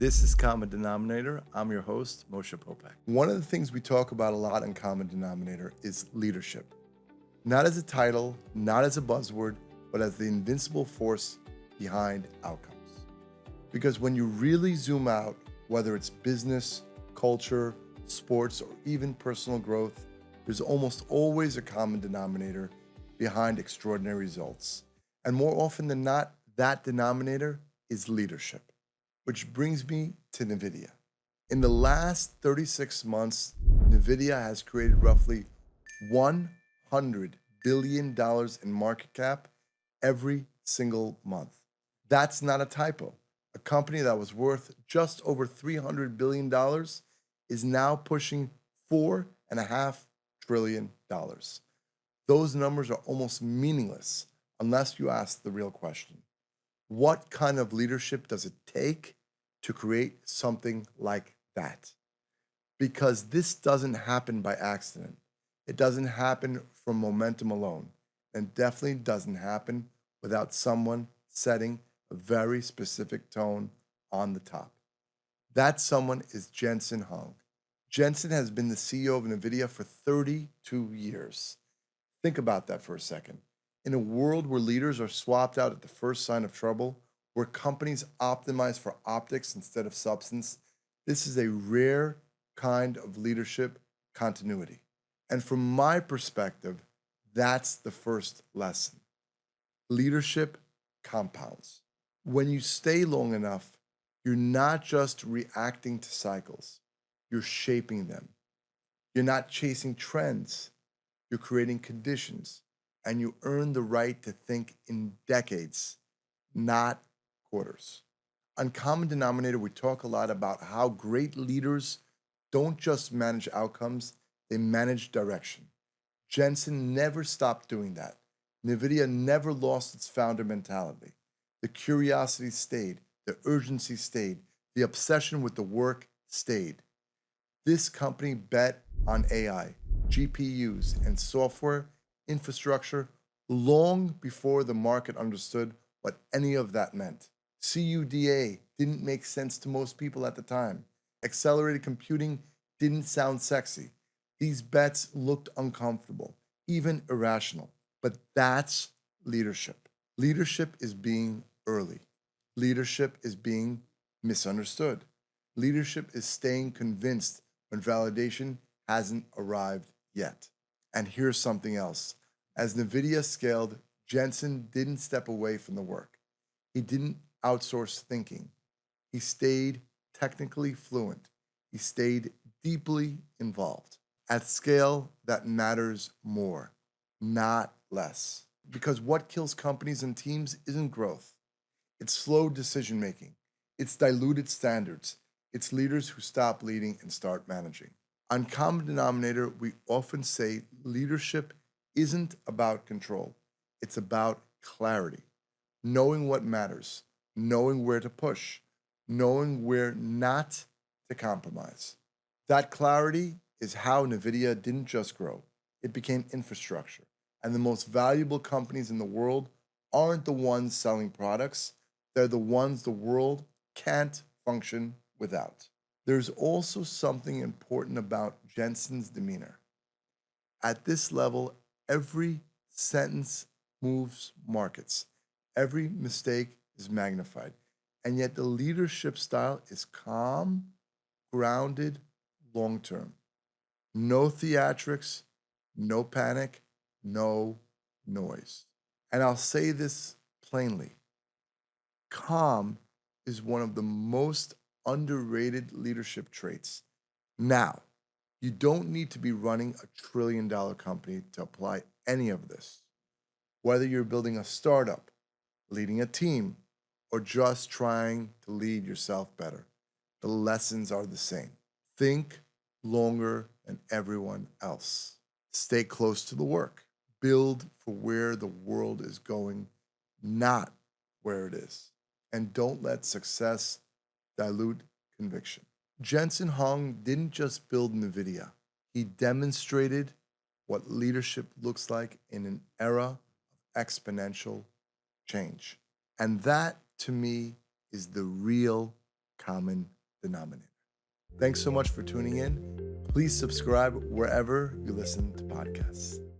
This is Common Denominator. I'm your host, Moshe Popack. One of the things we talk about a lot in Common Denominator is leadership. Not as a title, not as a buzzword, but as the invincible force behind outcomes. Because when you really zoom out, whether it's business, culture, sports, or even personal growth, there's almost always a common denominator behind extraordinary results. And more often than not, that denominator is leadership. Which brings me to NVIDIA. In the last 36 months, NVIDIA has created roughly $100 billion in market cap every single month. That's not a typo. A company that was worth just over $300 billion is now pushing $4.5 trillion. Those numbers are almost meaningless unless you ask the real question. What kind of leadership does it take to create something like that? Because this doesn't happen by accident. It doesn't happen from momentum alone, and definitely doesn't happen without someone setting a very specific tone on the top. That someone is Jensen Huang. Jensen has been the CEO of NVIDIA for 32 years. Think about that for a second. In a world where leaders are swapped out at the first sign of trouble, where companies optimize for optics instead of substance, this is a rare kind of leadership continuity. And from my perspective, that's the first lesson. Leadership compounds. When you stay long enough, you're not just reacting to cycles, you're shaping them. You're not chasing trends, you're creating conditions, and you earn the right to think in decades, not quarters. On Common Denominator, we talk a lot about how great leaders don't just manage outcomes, they manage direction. Jensen never stopped doing that. NVIDIA never lost its founder mentality. The curiosity stayed, the urgency stayed, the obsession with the work stayed. This company bet on AI, GPUs, and software infrastructure long before the market understood what any of that meant. CUDA didn't make sense to most people at the time. Accelerated computing didn't sound sexy. These bets looked uncomfortable, even irrational. But that's leadership. Leadership is being early. Leadership is being misunderstood. Leadership is staying convinced when validation hasn't arrived yet. And here's something else. As NVIDIA scaled, Jensen didn't step away from the work. He didn't outsource thinking. He stayed technically fluent. He stayed deeply involved. At scale, that matters more, not less. Because what kills companies and teams isn't growth. It's slow decision making. It's diluted standards. It's leaders who stop leading and start managing. On Common Denominator, we often say leadership isn't about control. It's about clarity, knowing what matters, knowing where to push, knowing where not to compromise. That clarity is how NVIDIA didn't just grow, it became infrastructure. And the most valuable companies in the world aren't the ones selling products, they're the ones the world can't function without. There's also something important about Jensen's demeanor. At this level, every sentence moves markets. Every mistake is magnified. And yet the leadership style is calm, grounded, long-term. No theatrics, no panic, no noise. And I'll say this plainly. Calm is one of the most underrated leadership traits. Now, you don't need to be running a trillion-dollar company to apply any of this. Whether you're building a startup, leading a team, or just trying to lead yourself better, the lessons are the same. Think longer than everyone else. Stay close to the work. Build for where the world is going, not where it is. And don't let success dilute conviction. Jensen Huang didn't just build NVIDIA. He demonstrated what leadership looks like in an era of exponential change. And that, to me, is the real Common Denominator. Thanks so much for tuning in. Please subscribe wherever you listen to podcasts.